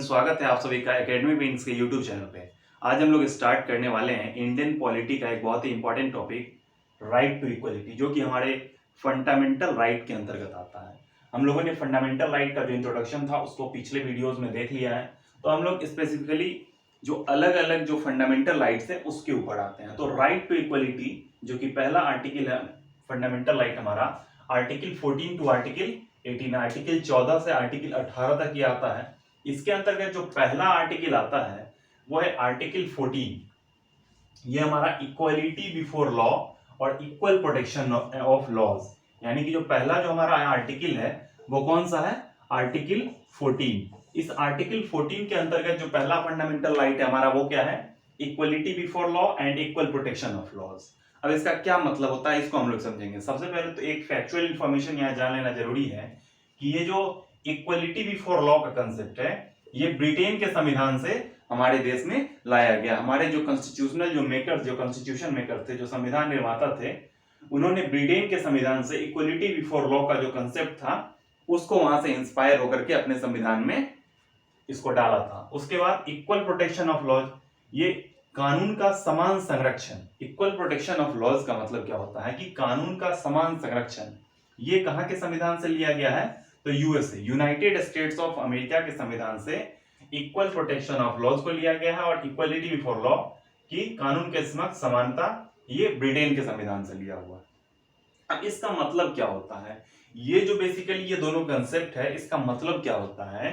स्वागत है आप सभी का एकेडमी विंग्स के यूट्यूब चैनल पे। आज हम लोग स्टार्ट करने वाले हैं इंडियन पॉलिटी का एक बहुत ही important topic, right to equality, जो कि हमारे फंडामेंटल राइट के अंतर्गत आता है। हम लोगों ने फंडामेंटल राइट का जो इंट्रोडक्शन था उसको पिछले वीडियोज में देख लिया है, तो हम लोग स्पेसिफिकली जो अलग अलग जो फंडामेंटल राइट्स है उसके ऊपर आते हैं। तो राइट टू इक्वलिटी जो कि पहला आर्टिकल है फंडामेंटल राइट हमारा, आर्टिकल 14 टू आर्टिकल 18, आर्टिकल 14 से आर्टिकल 18 तक ये आता है। इसके अंतर्गत जो पहला आर्टिकल आता है वो है आर्टिकल 14। ये हमारा इक्वलिटी बिफोर लॉ और इक्वल प्रोटेक्शन ऑफ लॉज, यानी कि जो पहला जो हमारा आर्टिकल है वो कौन सा है, आर्टिकल 14। इस आर्टिकल 14 के अंतर्गत जो पहला फंडामेंटल राइट है हमारा वो क्या है, equality before law and equal protection of laws. अब इसका क्या मतलब होता है इसको हम लोग समझेंगे। सबसे पहले तो एक फैक्चुअल इंफॉर्मेशन यहाँ जान लेना जरूरी है कि ये जो इक्वलिटी बिफोर लॉ का कंसेप्ट है ये ब्रिटेन के संविधान से हमारे देश में लाया गया। हमारे जो कॉन्स्टिट्यूशनल जो मेकर्स, जो कॉन्स्टिट्यूशन मेकर थे, जो संविधान निर्माता थे, उन्होंने ब्रिटेन के संविधान से इक्वलिटी बिफोर लॉ का जो कंसेप्ट था उसको वहां से इंस्पायर होकर के अपने संविधान में इसको डाला था। उसके बाद इक्वल प्रोटेक्शन ऑफ लॉज, ये कानून का समान संरक्षण। इक्वल प्रोटेक्शन ऑफ लॉज का मतलब क्या होता है कि कानून का समान संरक्षण। ये कहां के संविधान से लिया गया है, तो USA, United states of America के संविधान से इक्वल प्रोटेक्शन ऑफ लॉज को लिया गया है, और इक्वलिटी बिफोर लॉ की कानून के समक्ष समानता ये ब्रिटेन के संविधान से लिया हुआ है। अब इसका मतलब क्या होता है, ये जो बेसिकली ये दोनों कंसेप्ट है इसका मतलब क्या होता है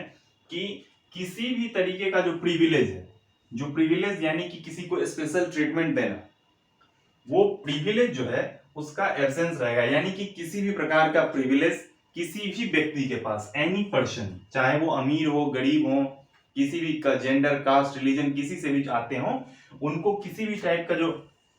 कि किसी भी तरीके का जो प्रिविलेज है, जो प्रिविलेज यानी कि किसी को स्पेशल ट्रीटमेंट देना, वो प्रिविलेज जो है उसका एब्सेंस रहेगा। यानी कि किसी भी प्रकार का प्रिविलेज किसी भी व्यक्ति के पास, एनी पर्सन, चाहे वो अमीर हो गरीब हो, किसी भी जेंडर कास्ट रिलीजन किसी से भी आते हो, उनको किसी भी टाइप का जो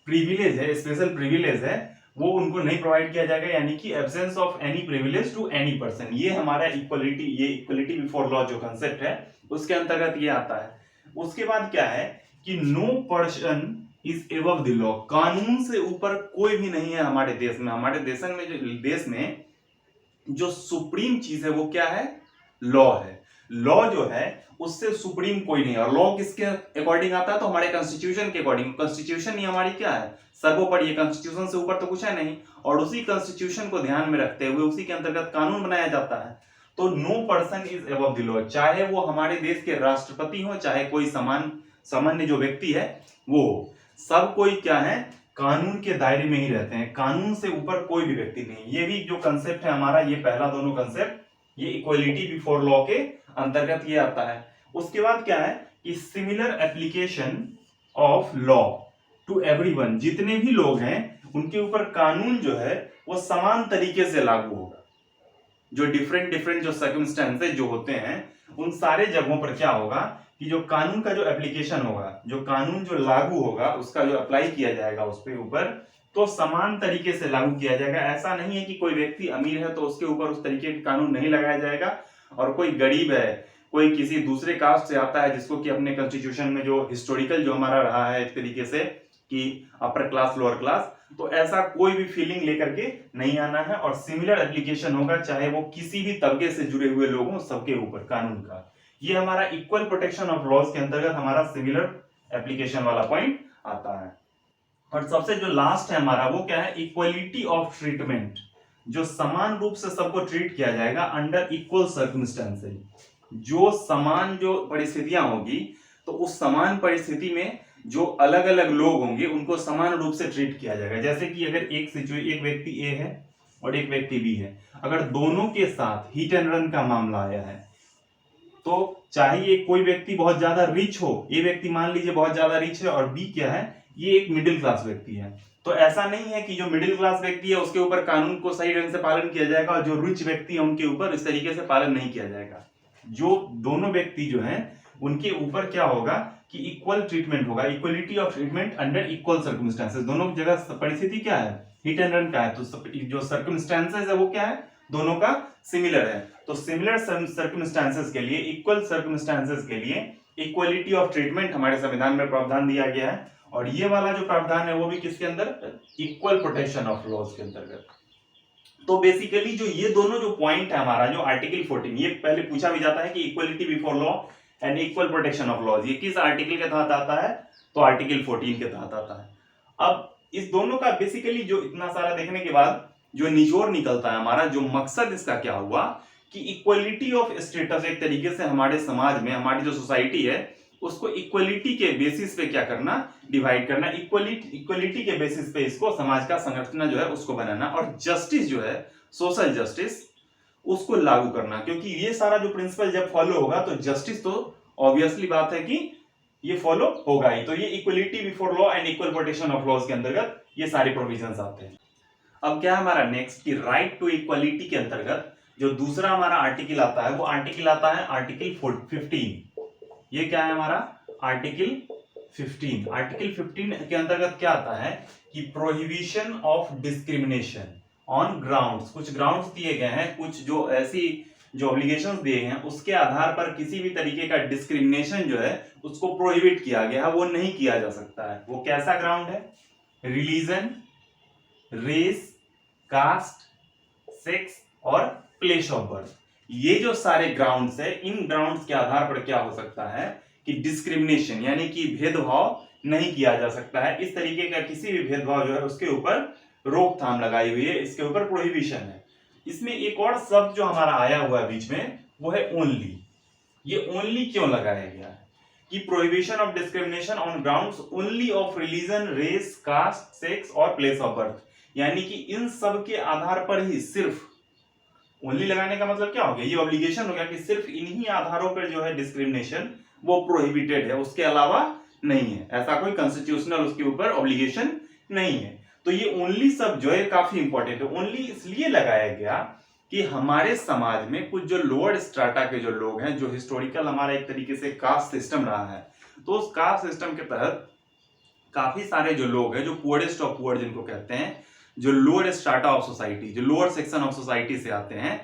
प्रिविलेज है, स्पेशल प्रिविलेज है, वो उनको नहीं प्रोवाइड किया जाएगा। यानी कि absence of any privilege to any person, ये हमारा इक्वलिटी, ये इक्वलिटी बिफोर लॉ जो कंसेप्ट है उसके अंतर्गत ये आता है। उसके बाद क्या है कि no person is above the law, कानून से ऊपर कोई भी नहीं है हमारे देश में। हमारे देश में जो सुप्रीम चीज है वो क्या है, लॉ है। लॉ जो है उससे सुप्रीम कोई नहीं है। और लॉ किसके अकॉर्डिंग आता है, तो हमारे कॉन्स्टिट्यूशन के अकॉर्डिंग। कॉन्स्टिट्यूशन ही हमारी क्या है, सर्वोपरि है, कॉन्स्टिट्यूशन से ऊपर तो कुछ है नहीं। और उसी कॉन्स्टिट्यूशन को ध्यान में रखते हुए उसी के अंतर्गत कानून बनाया जाता है। तो no person is above the law, चाहे वो हमारे देश के राष्ट्रपति हो, चाहे कोई सामान्य जो व्यक्ति है वो, सब कोई क्या है, कानून के दायरे में ही रहते हैं। कानून से ऊपर कोई भी व्यक्ति नहीं। ये भी जो कंसेप्ट है हमारा, ये पहला दोनों कंसेप्ट, ये इक्वलिटी बिफोर लॉ के अंतर्गत ये आता है। उसके बाद क्या है कि similar application of law to everyone, जितने भी लोग हैं उनके ऊपर कानून जो है वो समान तरीके से लागू होगा। जो डिफरेंट जो सर्कमस्टेंसेस जो होते हैं उन सारे जगहों पर क्या होगा कि जो कानून का जो एप्लीकेशन होगा, जो कानून जो लागू होगा, उसका जो अप्लाई किया जाएगा उस पे ऊपर, तो समान तरीके से लागू किया जाएगा। ऐसा नहीं है कि कोई व्यक्ति अमीर है तो उसके ऊपर उस तरीके के कानून नहीं लगाया जाएगा, और कोई गरीब है, कोई किसी दूसरे कास्ट से आता है जिसको कि अपने कॉन्स्टिट्यूशन में जो हिस्टोरिकल जो हमारा रहा है एक तरीके से कि अपर क्लास लोअर क्लास, तो ऐसा कोई भी फीलिंग लेकर के नहीं आना है। और सिमिलर एप्लीकेशन होगा, चाहे वो किसी भी तबके से जुड़े हुए लोग हों, सबके ऊपर कानून का। ये हमारा इक्वल प्रोटेक्शन ऑफ लॉज के अंतर्गत हमारा सिमिलर एप्लीकेशन वाला पॉइंट आता है। और सबसे जो लास्ट है हमारा वो क्या है, इक्वलिटी ऑफ ट्रीटमेंट, जो समान रूप से सबको ट्रीट किया जाएगा अंडर इक्वल सर्कमस्टेंसेस। जो समान जो परिस्थितियां होगी तो उस समान परिस्थिति में जो अलग अलग लोग होंगे उनको समान रूप से ट्रीट किया जाएगा। जैसे कि अगर एक व्यक्ति ए है और एक व्यक्ति बी है, अगर दोनों के साथ हिट एंड रन का मामला आया है, तो चाहे ये कोई व्यक्ति बहुत ज्यादा रिच हो, ये व्यक्ति मान लीजिए बहुत ज्यादा रिच है और बी क्या है, ये एक मिडिल क्लास व्यक्ति है, तो ऐसा नहीं है कि जो मिडिल क्लास व्यक्ति है उसके ऊपर कानून को सही ढंग से पालन किया जाएगा और जो रिच व्यक्ति है उनके ऊपर इस तरीके से पालन नहीं किया जाएगा। जो दोनों व्यक्ति जो हैं उनके ऊपर क्या होगा कि इक्वल ट्रीटमेंट होगा, equality of treatment under equal circumstances. दोनों की जगह परिस्थिति क्या है, हिट एंड रन का है, तो जो सर्कमस्टेंसेस है वो क्या है, दोनों का सिमिलर है। तो सिमिलर सर्कमस्टेंसेस के लिए, इक्वल सर्कमस्टेंसेस के लिए इक्वलिटी ऑफ ट्रीटमेंट हमारे संविधान में प्रावधान दिया गया है। और ये वाला जो प्रावधान है वो भी किसके अंदर, इक्वल प्रोटेक्शन ऑफ लॉज के अंतर्गत। तो बेसिकली जो ये दोनों जो पॉइंट है हमारा, जो आर्टिकल 14, ये पहले पूछा भी जाता है कि equality before law and equal protection of laws, ये किस आर्टिकल के तहत आता है? तो आर्टिकल 14 के तहत आता है। अब इस दोनों का बेसिकली जो इतना सारा देखने के बाद जो निचोड़ निकलता है हमारा, जो मकसद इसका क्या हुआ कि इक्वलिटी ऑफ स्टेटस, एक तरीके से हमारे समाज में हमारी जो सोसाइटी है उसको इक्वलिटी के बेसिस पे क्या करना, डिवाइड करना, इक्वलिटी के बेसिस पे इसको समाज का संरचना जो है उसको बनाना, और जस्टिस जो है, सोशल जस्टिस, उसको लागू करना। क्योंकि ये सारा जो प्रिंसिपल जब फॉलो होगा तो जस्टिस तो ऑब्वियसली बात है कि ये फॉलो होगा ही। तो ये equality before law and equal protection of laws के अंतर्गत ये सारे प्रोविजंस आते हैं। अब क्या है हमारा नेक्स्ट कि राइट टू इक्वलिटी के अंतर्गत जो दूसरा हमारा आर्टिकल आता है वो आर्टिकल आता है आर्टिकल 15। ये क्या है हमारा? आर्टिकल 15। आर्टिकल 15 के अंतर्गत क्या आता है कि prohibition of discrimination on grounds, कुछ ग्राउंड्स दिए गए हैं, कुछ जो ऐसी जो ऑब्लिगेशंस दिए हैं उसके आधार पर किसी भी तरीके का डिस्क्रिमिनेशन जो है उसको प्रोहिबिट किया गया है, वो नहीं किया जा सकता है। वो कैसा ग्राउंड है? रिलीजन, रेस, कास्ट, सेक्स और प्लेस ऑफ बर्थ। ये जो सारे ग्राउंड्स है, इन ग्राउंड्स के आधार पर क्या हो सकता है कि डिस्क्रिमिनेशन यानी कि भेदभाव नहीं किया जा सकता है। इस तरीके का किसी भी भेदभाव जो है उसके ऊपर रोकथाम लगाई हुई है, इसके ऊपर प्रोहिबिशन है। इसमें एक और शब्द जो हमारा आया हुआ है बीच में वो है ओनली। ये ओनली क्यों लगाया गया है कि prohibition of discrimination on grounds only of religion, race, caste, sex और प्लेस ऑफ बर्थ, यानी कि इन सब के आधार पर ही सिर्फ ओनली लगाने का मतलब क्या हो गया? ये ऑब्लिगेशन हो गया कि सिर्फ इन्हीं आधारों पर जो है डिस्क्रिमिनेशन वो प्रोहिबिटेड है, उसके अलावा नहीं है। ऐसा कोई कॉन्स्टिट्यूशनल उसके ऊपर ऑब्लिगेशन नहीं है। तो ये ओनली सब जो है काफी इंपॉर्टेंट है। ओनली इसलिए लगाया गया कि हमारे समाज में कुछ जो लोअर स्ट्राटा के जो लोग हैं, जो हिस्टोरिकल हमारा एक तरीके से कास्ट सिस्टम रहा है, तो उस कास्ट सिस्टम के तहत काफी सारे जो लोग हैं, जो पुअरेस्ट ऑफ पुअर जिनको कहते हैं, जो लोअर स्ट्राटा ऑफ सोसाइटी, जो लोअर सेक्शन ऑफ सोसाइटी से आते हैं,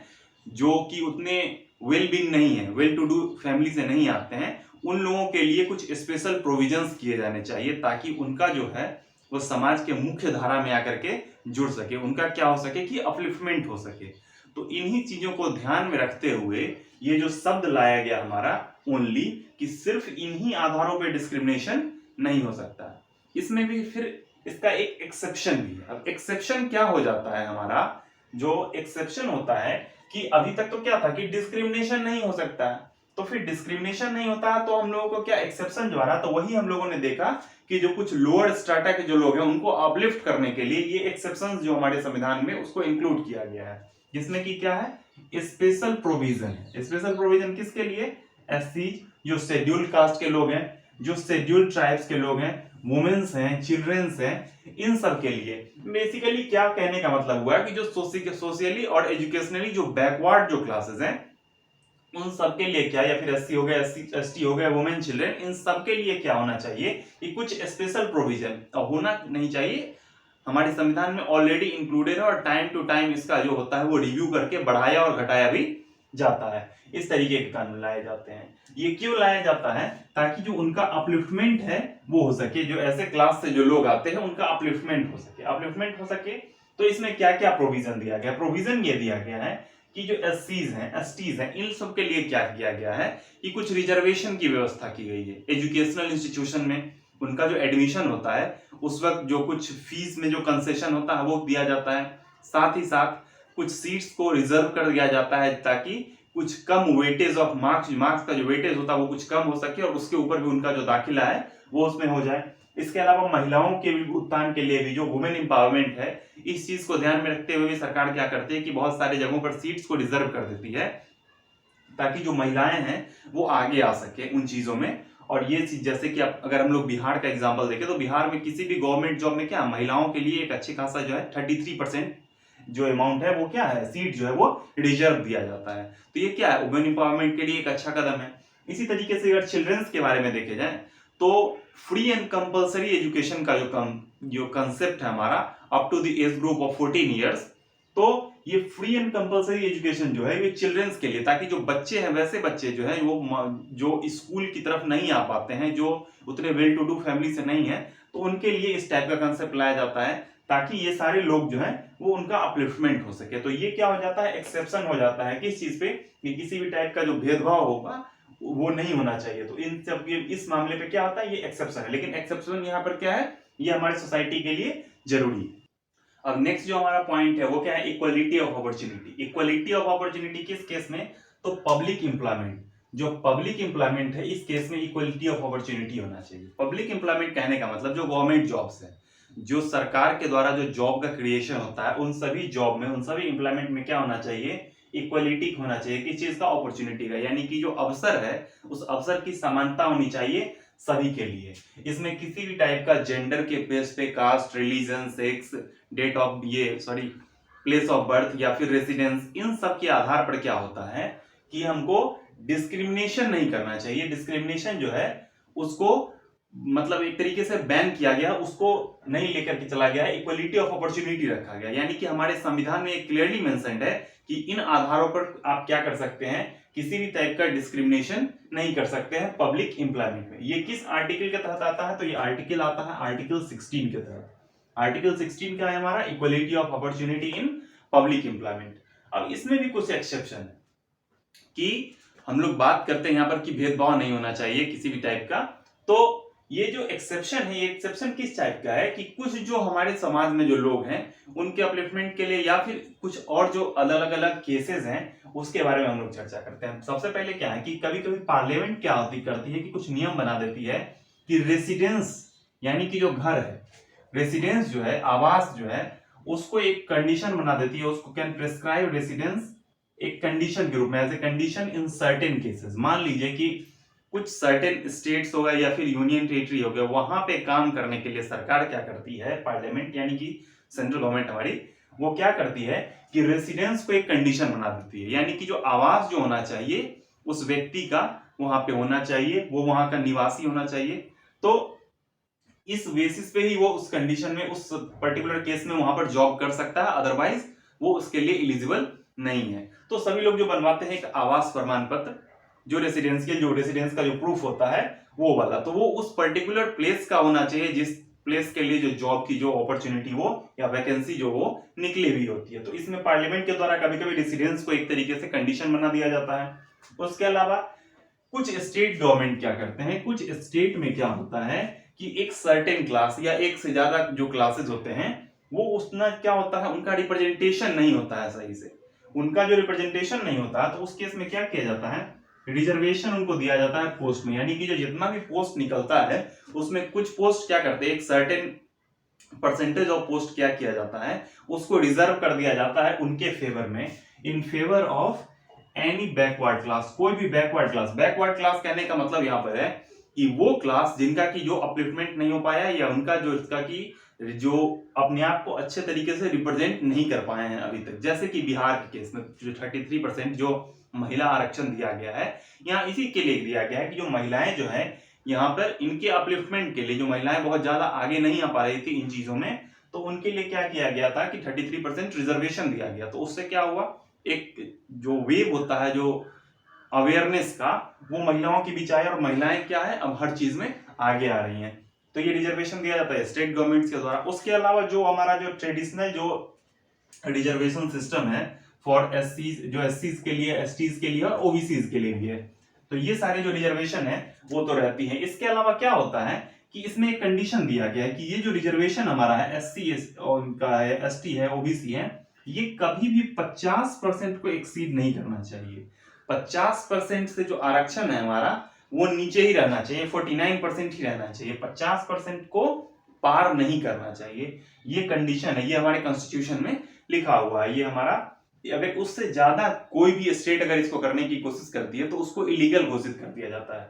जो कि उतने वेल बीइंग नहीं है, वेल टू डू फैमिली से नहीं आते हैं, उन लोगों के लिए कुछ स्पेशल प्रोविजंस किए जाने चाहिए ताकि उनका जो है वो समाज के मुख्य धारा में आकर के जुड़ सके, उनका क्या हो सके कि अपलिफ्टमेंट हो सके। तो इन्हीं चीजों को ध्यान में रखते हुए ये जो शब्द लाया गया हमारा ओनली, कि सिर्फ इन्हीं आधारों पर डिस्क्रिमिनेशन नहीं हो सकता। इसमें भी फिर इसका एक एक्सेप्शन भी है। अब एक्सेप्शन क्या हो जाता है हमारा? जो एक्सेप्शन होता है कि अभी तक तो क्या था कि डिस्क्रिमिनेशन नहीं हो सकता है, तो फिर डिस्क्रिमिनेशन नहीं होता तो हम लोगों को क्या एक्सेप्शन जो आ रहा, तो वही हम लोगों ने देखा कि जो कुछ लोअर स्ट्राटा के जो लोग हैं उनको अपलिफ्ट करने के लिए ये एक्सेप्शंस जो हमारे संविधान में उसको इंक्लूड किया गया है, जिसमें कि क्या है स्पेशल प्रोविजन है। स्पेशल प्रोविजन किसके लिए? एससी, जो शेड्यूल्ड कास्ट के लोग हैं, जो शेड्यूल्ड ट्राइब्स के लोग हैं, वुमेन्स हैं, चिल्ड्रंस हैं, इन सब के लिए। बेसिकली क्या कहने का मतलब हुआ कि जो सोशली और एजुकेशनली जो बैकवर्ड जो क्लासेस हैं उन सब के लिए क्या, या फिर एससी हो गया, एसटी हो गया, वुमेन, चिल्ड्रन, इन सब के लिए क्या होना चाहिए कि कुछ स्पेशल प्रोविजन होना नहीं चाहिए। हमारे संविधान में ऑलरेडी इंक्लूडेड है और टाइम टू टाइम इसका जो होता है वो रिव्यू करके बढ़ाया और घटाया भी जाता है। इस तरीके के कानून लाए जाते हैं। ये क्यों लाया जाता है? ताकि जो उनका अपलिफ्टमेंट है वो हो सके, जो ऐसे क्लास से जो लोग आते हैं उनका अपलिफ्टमेंट हो सके। अपलिफ्टमेंट हो सके तो इसमें क्या क्या प्रोविजन दिया गया? प्रोविजन ये दिया गया है कि जो एससीज हैं, एसटीज हैं, इन सब के लिए क्या किया गया है कि कुछ रिजर्वेशन की व्यवस्था की गई है। एजुकेशनल इंस्टीट्यूशन में उनका जो एडमिशन होता है उस वक्त जो कुछ फीस में जो कंसेशन होता है वो दिया जाता है। साथ ही साथ कुछ सीट्स को रिजर्व कर दिया जाता है ताकि कुछ कम वेटेज ऑफ मार्क्स का जो वेटेज होता है वो कुछ कम हो सके और उसके ऊपर भी उनका जो दाखिला है वो उसमें हो जाए। इसके अलावा महिलाओं के भी उत्थान के लिए भी जो वुमेन एम्पावरमेंट है, इस चीज को ध्यान में रखते हुए भी सरकार क्या करती है कि बहुत सारे जगहों पर सीट्स को रिजर्व कर देती है ताकि जो महिलाएं हैं वो आगे आ सके उन चीजों में। और ये चीज जैसे कि अगर हम लोग बिहार का एग्जांपल देखें तो बिहार में किसी भी गवर्नमेंट जॉब में क्या महिलाओं के लिए एक अच्छी खासा जो है 33% जो अमाउंट है वो क्या है, सीट जो है वो रिजर्व दिया जाता है। तो ये क्या है, वुमेन एम्पावरमेंट के लिए एक अच्छा कदम है। इसी तरीके से अगर चिल्ड्रंस के बारे में देखे जाए तो फ्री एंड कंपलसरी एजुकेशन का जो कंसेप्ट है हमारा up to the age group of 14 years, तो ये फ्री एंड कंपलसरी एजुकेशन जो है ये चिल्ड्रंस के लिए, ताकि जो बच्चे हैं वैसे बच्चे जो है वो जो स्कूल की तरफ नहीं आ पाते हैं, जो उतने वेल टू डू फैमिली से नहीं है, तो उनके लिए इस टाइप का कंसेप्ट लाया जाता है ताकि ये सारे लोग जो हैं वो उनका अपलिफ्टमेंट हो सके। तो ये क्या हो जाता है, एक्सेप्शन हो जाता है किस चीज पे कि किसी भी टाइप का जो भेदभाव होगा वो नहीं होना चाहिए। तो इन सब इस मामले पे क्या होता है, ये एक्सेप्शन है, लेकिन एक्सेप्शन यहाँ पर क्या है, ये हमारे सोसाइटी के लिए जरूरी है। अब नेक्स्ट जो हमारा पॉइंट है वो क्या है, equality of opportunity. Equality of opportunity किस केस में, तो पब्लिक एम्प्लॉयमेंट, जो पब्लिक एम्प्लॉयमेंट है इस केस में इक्वलिटी ऑफ अपॉर्चुनिटी होना चाहिए। पब्लिक एम्प्लॉयमेंट कहने का मतलब जो गवर्नमेंट जॉब्स है, जो सरकार के द्वारा जो जॉब का क्रिएशन होता है, उन सभी जॉब में, उन सभी एम्प्लॉयमेंट में क्या होना चाहिए, इक्वलिटी होना चाहिए। किस चीज का, अपॉर्चुनिटी का, यानी कि जो अवसर है उस अवसर की समानता होनी चाहिए सभी के लिए। इसमें किसी भी टाइप का जेंडर के बेस पे, caste, religion, sex, date of place of birth या फिर रेसिडेंस, इन सब के आधार पर क्या होता है कि हमको डिस्क्रिमिनेशन नहीं करना चाहिए। डिस्क्रिमिनेशन जो है उसको मतलब एक तरीके से बैन किया गया, उसको नहीं लेकर के चला गया, इक्वलिटी ऑफ अपॉर्चुनिटी रखा गया। यानी कि हमारे संविधान में क्लियरली मेंशन्ड है कि इन आधारों पर आप क्या कर सकते हैं, किसी भी टाइप का डिस्क्रिमिनेशन नहीं कर सकते हैं पब्लिक एम्प्लॉयमेंट में। ये किस आर्टिकल के तहत आता है, तो ये आर्टिकल आता है आर्टिकल 16 के तहत। आर्टिकल 16 क्या है हमारा, equality of opportunity in public employment. अब इसमें भी कुछ एक्सेप्शन है कि हम लोग बात करते हैं यहाँ पर कि भेदभाव नहीं होना चाहिए किसी भी टाइप का। तो ये जो एक्सेप्शन है, ये एक्सेप्शन किस टाइप का है कि कुछ जो हमारे समाज में जो लोग हैं उनके अपलिफ्टमेंट के लिए, या फिर कुछ और जो अलग अलग केसेस हैं उसके बारे में हम लोग चर्चा करते हैं। सबसे पहले क्या है कि कभी कभी पार्लियामेंट क्या करती है कि कुछ नियम बना देती है कि रेसिडेंस, यानी कि जो घर है, रेसिडेंस जो है, आवास जो है, उसको एक कंडीशन बना देती है, उसको कैन प्रिस्क्राइब रेसिडेंस एक कंडीशन के रूप में, as a condition in certain cases. मान लीजिए कि कुछ सर्टेन स्टेट्स हो गए या फिर यूनियन टेरिटरी हो गए, वहां पे काम करने के लिए सरकार क्या करती है, पार्लियामेंट यानी कि सेंट्रल गवर्नमेंट हमारी, वो क्या करती है कि रेसिडेंस को एक कंडीशन बना देती है। यानी कि जो आवास जो होना चाहिए उस व्यक्ति का वहां पे होना चाहिए, वो वहां का निवासी होना चाहिए। तो इस बेसिस पे ही वो उस कंडीशन में, उस पर्टिकुलर केस में वहां पर जॉब कर सकता है, अदरवाइज वो उसके लिए एलिजिबल नहीं है। तो सभी लोग जो बनवाते हैं एक आवास प्रमाण पत्र, जो रेसिडेंस का जो प्रूफ होता है वो वाला, तो वो उस पर्टिकुलर प्लेस का होना चाहिए जिस प्लेस के लिए जो जॉब की जो अपॉर्चुनिटी वो या वैकेंसी जो वो निकली हुई होती है। तो इसमें पार्लियामेंट के द्वारा कभी कभी रेसिडेंस को एक तरीके से कंडीशन बना दिया जाता है। उसके अलावा कुछ स्टेट गवर्नमेंट क्या करते हैं, कुछ स्टेट में क्या होता है कि एक सर्टेन क्लास या एक से ज्यादा जो क्लासेस होते हैं वो उतना क्या होता है, उनका रिप्रेजेंटेशन नहीं होता है सही से। उनका जो रिप्रेजेंटेशन नहीं होता तो उस केस में क्या किया जाता है, रिजर्वेशन उनको दिया जाता है पोस्ट में। यानी कि जो जितना भी पोस्ट निकलता है उसमें कुछ पोस्ट क्या करते हैं, एक सर्टेन परसेंटेज ऑफ पोस्ट क्या किया जाता है, उसको रिजर्व कर दिया जाता है उनके फेवर में, in favour of any backward class. कोई भी बैकवर्ड क्लास कहने का मतलब यहाँ पर है कि वो क्लास जिनका की जो अपलिफ्टमेंट नहीं हो पाया, या उनका जो इसका की जो अपने आप को अच्छे तरीके से रिप्रेजेंट नहीं कर पाए हैं अभी तक। जैसे कि बिहार के केस में जो 33% जो महिला आरक्षण दिया गया है, यहाँ इसी के लिए दिया गया है कि जो महिलाएं जो है यहाँ पर इनके अपलिफ्टमेंट के लिए, जो महिलाएं बहुत ज्यादा आगे नहीं आ पा रही थी इन चीजों में, तो उनके लिए क्या किया गया था कि 33% रिजर्वेशन दिया गया। तो उससे क्या हुआ, एक जो वेव होता है जो अवेयरनेस का, वो महिलाओं के बीच आया और महिलाएं क्या है अब हर चीज में आगे आ रही हैं। तो ये रिजर्वेशन दिया जाता है स्टेट गवर्नमेंट्स के द्वारा। उसके अलावा जो हमारा जो ट्रेडिशनल जो रिजर्वेशन सिस्टम है फॉर एससीज, जो एससीज के लिए, एसटीज के लिए और ओबीसीज के लिए भी है, तो ये सारे जो रिजर्वेशन है वो तो रहती है। इसके अलावा क्या होता है कि इसमें एक कंडीशन दिया गया है कि ये जो रिजर्वेशन हमारा है, एससी का है, एसटी है, ओबीसी है, ये कभी भी 50% को एक्सीड नहीं करना चाहिए। 50% से जो आरक्षण है हमारा वो नीचे ही रहना चाहिए, 49% ही रहना चाहिए, 50% को पार नहीं करना चाहिए। ये कंडीशन है, ये हमारे कॉन्स्टिट्यूशन में लिखा हुआ है। ये हमारा, अगर उससे ज्यादा कोई भी स्टेट अगर इसको करने की कोशिश करती है तो उसको इलीगल घोषित कर दिया जाता है।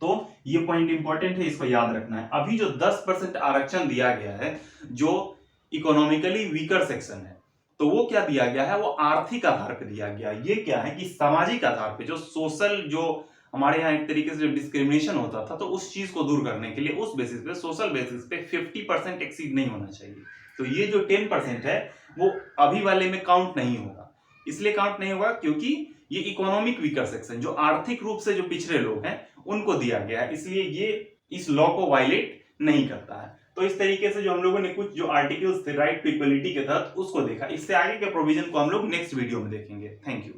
तो ये पॉइंट इंपॉर्टेंट है, इसको याद रखना है। अभी जो 10% आरक्षण दिया गया है जो इकोनॉमिकली वीकर सेक्शन है, तो वो क्या दिया गया है, वो आर्थिक आधार पर दिया गया। ये क्या है कि सामाजिक आधार पे जो सोशल, जो हमारे यहाँ एक तरीके से जो डिस्क्रिमिनेशन होता था, तो उस चीज को दूर करने के लिए उस बेसिस पे, सोशल बेसिस पे 50% एक्सीड नहीं होना चाहिए। तो ये जो 10% है वो अभी वाले में काउंट नहीं होगा। इसलिए काउंट नहीं होगा क्योंकि ये इकोनॉमिक वीकर सेक्शन, जो आर्थिक रूप से जो पिछड़े लोग हैं उनको दिया गया है, इसलिए ये इस लॉ को वायलेट नहीं करता है। तो इस तरीके से जो हम लोगों ने कुछ जो आर्टिकल्स थे राइट टू इक्वलिटी के तहत उसको देखा। इससे आगे के प्रोविजन को हम लोग नेक्स्ट वीडियो में देखेंगे। Thank you.